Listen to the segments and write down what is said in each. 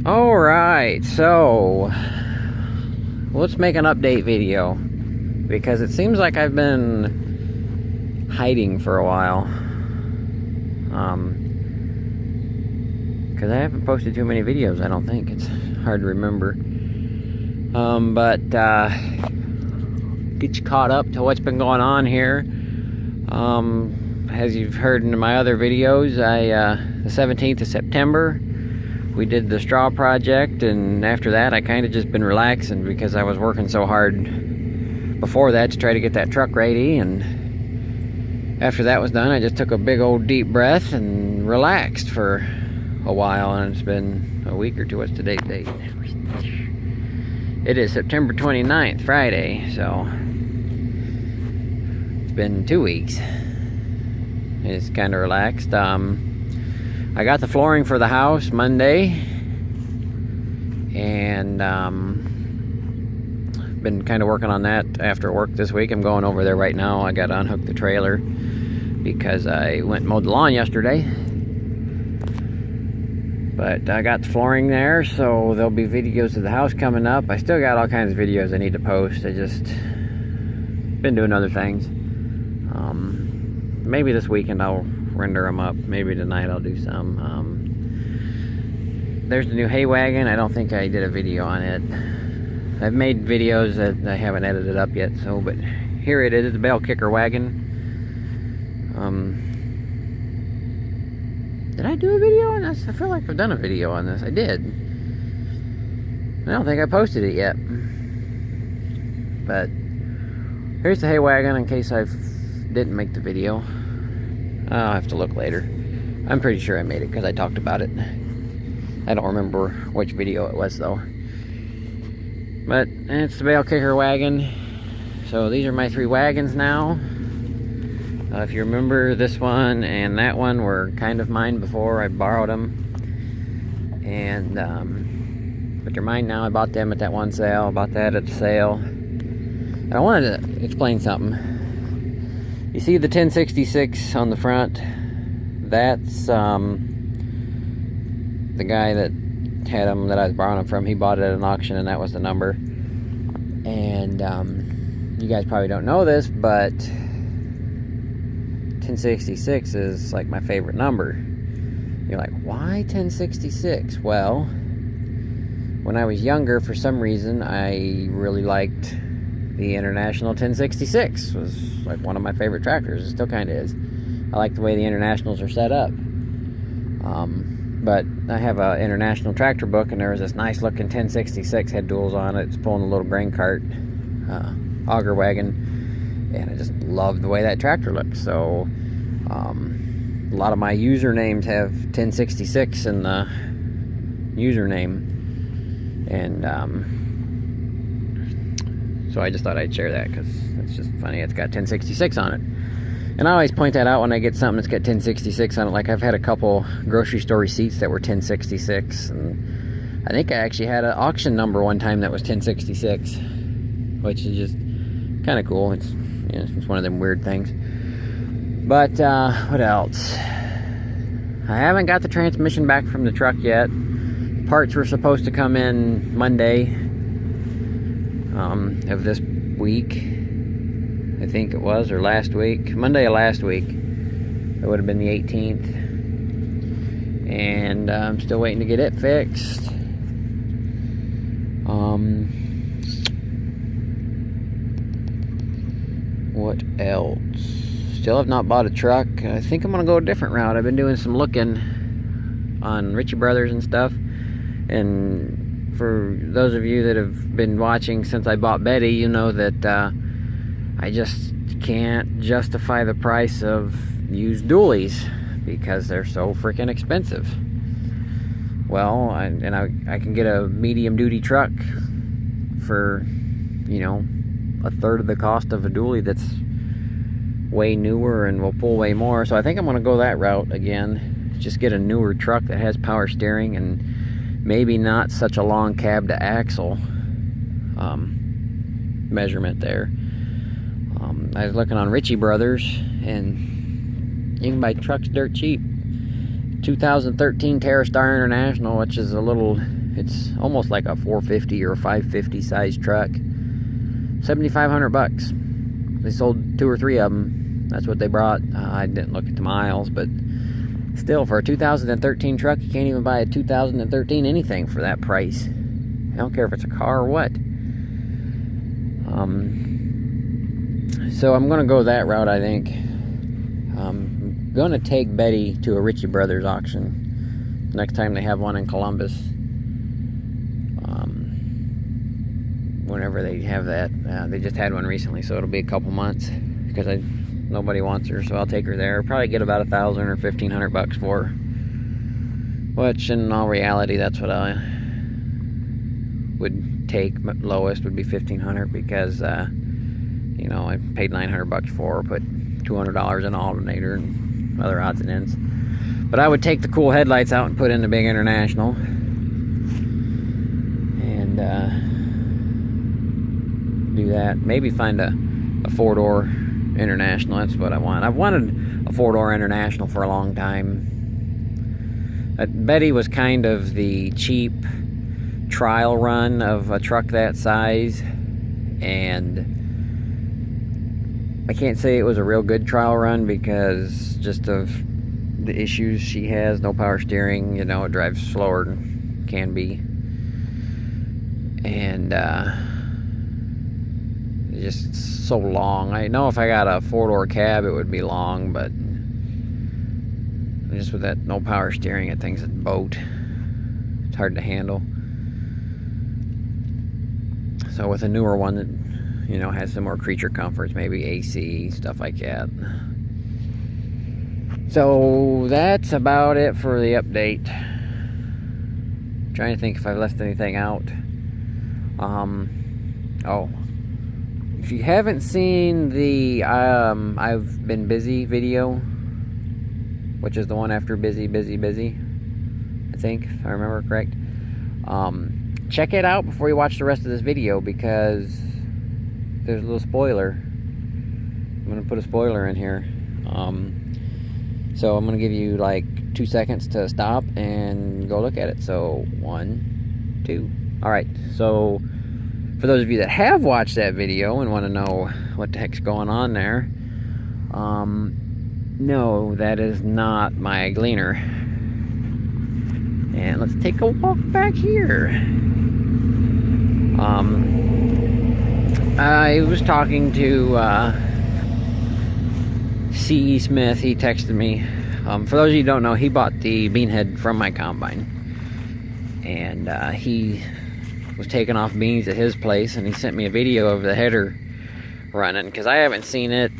Alright, so let's make an update video because it seems like I've been hiding for a while. Because I haven't posted too many videos, I don't think. It's hard to remember. Get you caught up to what's been going on here. As you've heard in my other videos, the 17th of September, we did the straw project, and after that I kind of just been relaxing because I was working so hard before that to try to get that truck ready, and after that was done I just took a big old deep breath and relaxed for a while, and it's been a week or two. What's today's date? It is September 29th, Friday, so it's been 2 weeks. It's kind of relaxed. I got the flooring for the house Monday, and been kind of working on that after work this week. I'm going over there right now. I got to unhook the trailer because I went and mowed the lawn yesterday. But I got the flooring there, so there'll be videos of the house coming up. I still got all kinds of videos I need to post. I just been doing other things. Maybe this weekend I'll render them up. Maybe tonight I'll do some. There's the new hay wagon. I don't think I did a video on it. I've made videos that I haven't edited up yet, but here it is, the bale kicker wagon. Did I do a video on this? I feel like I've done a video on this. I did. I don't think I posted it yet. But here's the hay wagon in case I didn't make the video. I'll have to look later. I'm pretty sure I made it because I talked about it. I don't remember which video it was though. But it's the bale kicker wagon. So these are my 3 wagons now. If you remember, this one and that one were kind of mine before. I borrowed them. And but they're mine now. I bought them at that one sale. I bought that at the sale. And I wanted to explain something. You see the 1066 on the front? That's the guy that had them, that I was borrowing them from. He bought it at an auction, and that was the number. And you guys probably don't know this, but 1066 is like my favorite number. You're like, why 1066? Well, when I was younger, for some reason, I really liked the International 1066. It was like one of my favorite tractors. It still kind of is. I like the way the Internationals are set up. But I have an International tractor book, and there was this nice looking 1066, had duals on it. It's pulling a little grain cart, auger wagon, and I just loved the way that tractor looked. So a lot of my usernames have 1066 in the username, and so I just thought I'd share that because it's just funny. It's got 1066 on it. And I always point that out when I get something that's got 1066 on it. Like I've had a couple grocery store receipts that were 1066. And I think I actually had an auction number one time that was 1066. Which is just kind of cool. It's one of them weird things. But what else? I haven't got the transmission back from the truck yet. Parts were supposed to come in Monday of this week, I think it was, or last week. Monday of last week. It would have been the 18th. And I'm still waiting to get it fixed. What else? Still have not bought a truck. I think I'm gonna go a different route. I've been doing some looking on Ritchie Brothers and stuff, and for those of you that have been watching since I bought Betty, you know that I just can't justify the price of used dualies because they're so freaking expensive. Well, I can get a medium duty truck for, a third of the cost of a dually that's way newer and will pull way more. So I think I'm going to go that route again. Just get a newer truck that has power steering and maybe not such a long cab to axle measurement there. I was looking on Ritchie Brothers, and you can buy trucks dirt cheap. 2013 TerraStar International, which is a little It's almost like a 450 or a 550 size truck. $7,500. They sold 2 or 3 of them. That's what they brought. I didn't look at the miles, but still, for a 2013 truck, you can't even buy a 2013 anything for that price. I don't care if it's a car or what. So I'm gonna go that route, I think. I'm gonna take Betty to a Ritchie Brothers auction next time they have one in Columbus. Whenever they have that. They just had one recently, so it'll be a couple months because nobody wants her, so I'll take her there. Probably get about $1,000 or $1,500 for her. Which, in all reality, that's what I would take. Lowest would be $1,500 because, you know, I paid $900 for her, put $200 in an alternator and other odds and ends. But I would take the cool headlights out and put in the big International. And, do that. Maybe find a 4-door International. That's what I want. I've wanted a 4-door International for a long time. Betty was kind of the cheap trial run of a truck that size, and I can't say it was a real good trial run because just of the issues she has. No power steering, you know, it drives slower than can be, and just so long. I know if I got a 4-door cab it would be long, but just with that no power steering, it thing's a boat. It's hard to handle. So with a newer one that, you know, has some more creature comforts, maybe AC, stuff like that. So that's about it for the update. I'm trying to think if I've left anything out. Oh, if you haven't seen the I've been busy video, which is the one after busy, I think, if I remember correct, check it out before you watch the rest of this video, because there's a little spoiler. I'm gonna put a spoiler in here. So I'm gonna give you like 2 seconds to stop and go look at it. So 1, 2. All right, so for those of you that have watched that video and want to know what the heck's going on there, no, that is not my Gleaner. And let's take a walk back here. I was talking to C.E. Smith. He texted me. For those of you who don't know, he bought the bean head from my combine. And he was taking off beans at his place, and he sent me a video of the header running, because I haven't seen it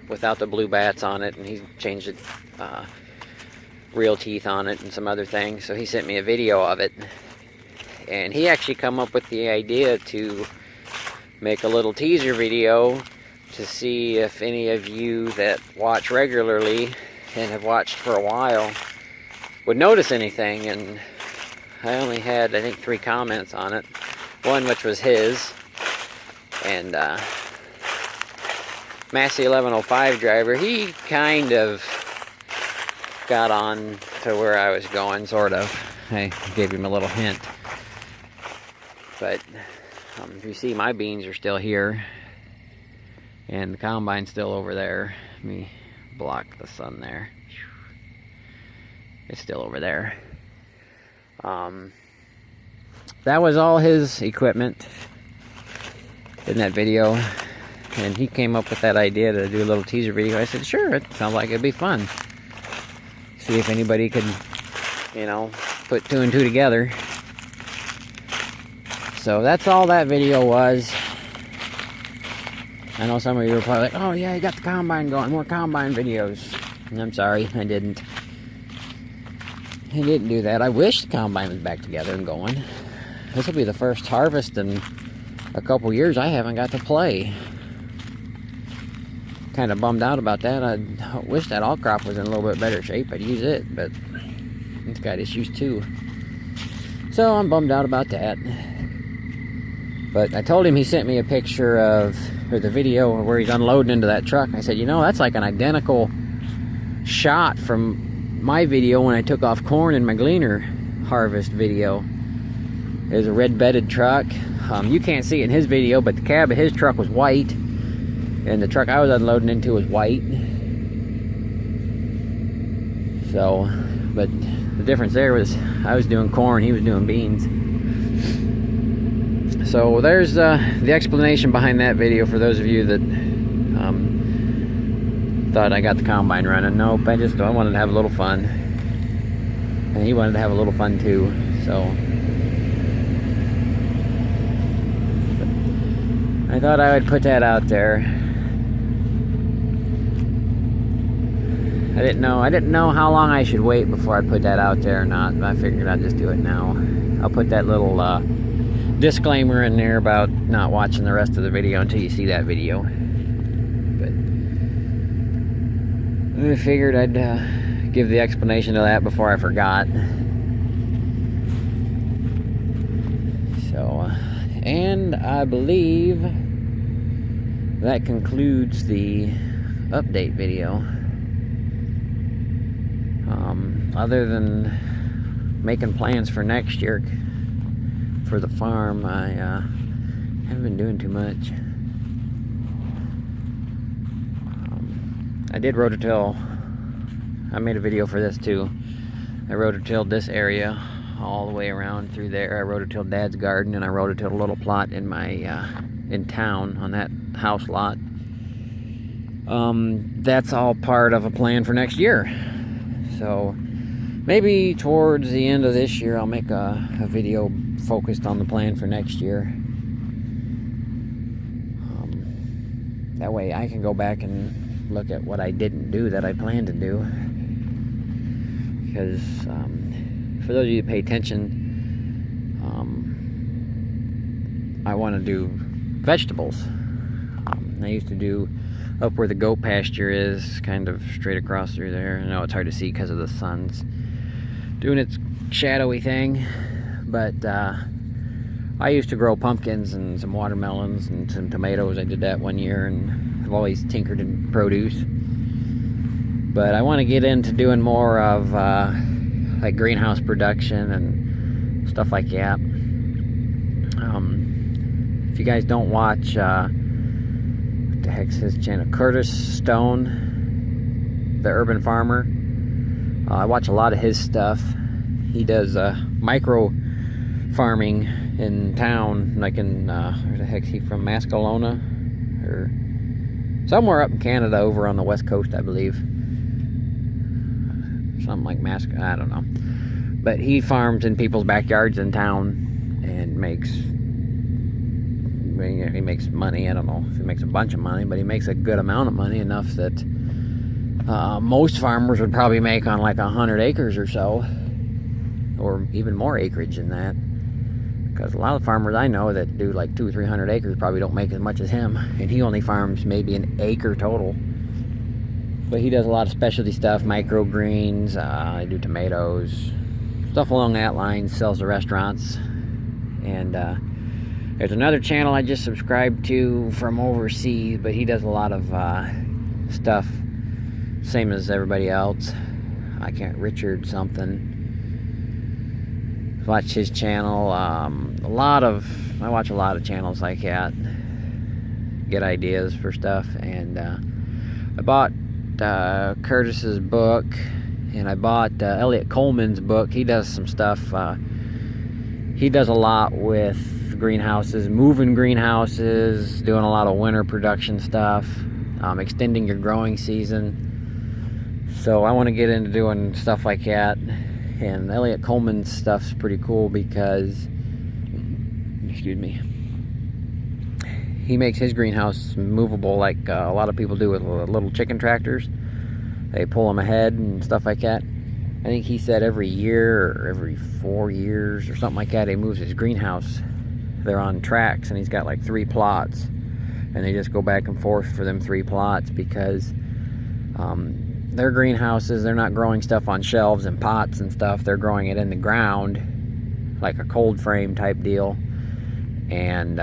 without the blue bats on it, and he changed it, real teeth on it and some other things. So he sent me a video of it, and he actually come up with the idea to make a little teaser video to see if any of you that watch regularly and have watched for a while would notice anything. And I only had, I think, 3 comments on it. One which was his, and Massey 1105 driver, he kind of got on to where I was going, sort of. I gave him a little hint. But if you see, my beans are still here, and the combine's still over there. Let me block the sun there. It's still over there. That was all his equipment in that video, and he came up with that idea to do a little teaser video. I said, sure, it sounds like it'd be fun. See if anybody could, you know, put 2 and 2 together. So that's all that video was. I know some of you were probably like, oh yeah, you got the combine going, more combine videos. And I'm sorry, I didn't. I didn't do that. I wish the combine was back together and going. This will be the first harvest in a couple years I haven't got to play. Kind of bummed out about that. I wish that all crop was in a little bit better shape. I'd use it, but it's got issues too. So I'm bummed out about that. But I told him, he sent me a picture of, or the video where he's unloading into that truck. I said, you know, that's like an identical shot from my video when I took off corn in my Gleaner harvest video. There's a red bedded truck. You can't see it in his video, but the cab of his truck was white, and the truck I was unloading into was white. So, but the difference there was I was doing corn, he was doing beans. So there's the explanation behind that video for those of you that thought I got the combine running. Nope, I wanted to have a little fun, and he wanted to have a little fun too. So I thought I would put that out there. I didn't know how long I should wait before I put that out there or not, but I figured I'd just do it now. I'll put that little disclaimer in there about not watching the rest of the video until you see that video. But I figured I'd give the explanation of that before I forgot. So, and I believe that concludes the update video. Other than making plans for next year for the farm, I haven't been doing too much. I did rototill. I made a video for this too. I rototilled this area all the way around through there. I rototilled Dad's garden, and I rototilled a little plot in my in town on that house lot. That's all part of a plan for next year. So maybe towards the end of this year I'll make a video focused on the plan for next year. That way I can go back and look at what I didn't do that I planned to do. Because for those of you that pay attention, I want to do vegetables. I used to do up where the goat pasture is, kind of straight across through there. I know it's hard to see because of the sun's doing its shadowy thing, but I used to grow pumpkins and some watermelons and some tomatoes. I did that one year, and I've always tinkered in produce. But I want to get into doing more of like greenhouse production and stuff like that. If you guys don't watch what the heck's his channel, Curtis Stone, the Urban Farmer, I watch a lot of his stuff. He does micro farming in town, like in where the heck's he from, Mascalona or somewhere up in Canada, over on the west coast, I believe. Something like I don't know. But he farms in people's backyards in town and he makes money. I don't know if he makes a bunch of money, but he makes a good amount of money, enough that most farmers would probably make on like 100 acres or so, or even more acreage than that. Because a lot of farmers I know that do like 200 or 300 acres probably don't make as much as him, and he only farms maybe an acre total. But he does a lot of specialty stuff, microgreens. I do tomatoes, stuff along that line. Sells to restaurants. And there's another channel I just subscribed to from overseas, but he does a lot of stuff, same as everybody else. Richard something. Watch his channel. I watch a lot of channels like that. Get ideas for stuff. And I bought Curtis's book, and I bought Elliot Coleman's book. He does some stuff. He does a lot with greenhouses, moving greenhouses, doing a lot of winter production stuff, extending your growing season. So I want to get into doing stuff like that. And Elliot Coleman's stuff's pretty cool because, excuse me, he makes his greenhouse movable like a lot of people do with little chicken tractors. They pull them ahead and stuff like that. I think he said every year or every 4 years or something like that, he moves his greenhouse. They're on tracks, and he's got like 3 plots, and they just go back and forth for them 3 plots because their greenhouses, they're not growing stuff on shelves and pots and stuff. They're growing it in the ground, like a cold frame type deal. And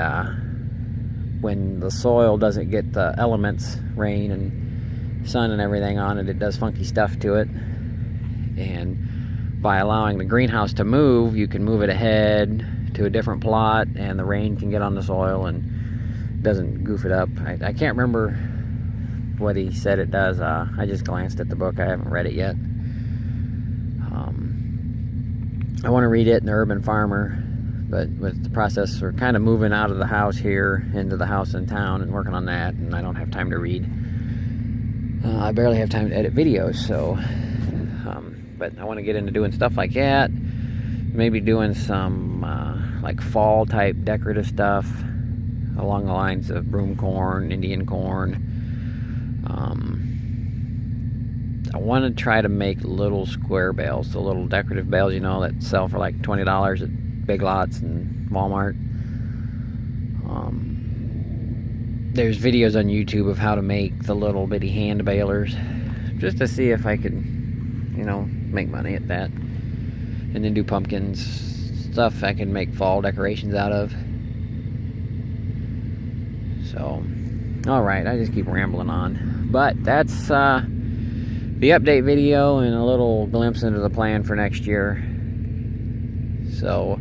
when the soil doesn't get the elements, rain and sun and everything on it, it does funky stuff to it. And by allowing the greenhouse to move, you can move it ahead to a different plot, and the rain can get on the soil and doesn't goof it up. I can't remember what he said it does. I just glanced at the book. I haven't read it yet. I want to read it in the Urban Farmer, but with the process, we're kind of moving out of the house here into the house in town and working on that, and I don't have time to read. I barely have time to edit videos, so but I want to get into doing stuff like that. Maybe doing some like fall type decorative stuff along the lines of broom corn, Indian corn. I want to try to make little square bales, the little decorative bales, you know, that sell for like $20 at Big Lots and Walmart. There's videos on YouTube of how to make the little bitty hand balers, just to see if I could, you know, make money at that. And then do pumpkins, stuff I can make fall decorations out of. So, alright, I just keep rambling on. But that's the update video and a little glimpse into the plan for next year. So,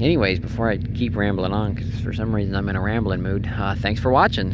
anyways, before I keep rambling on, because for some reason I'm in a rambling mood, thanks for watching.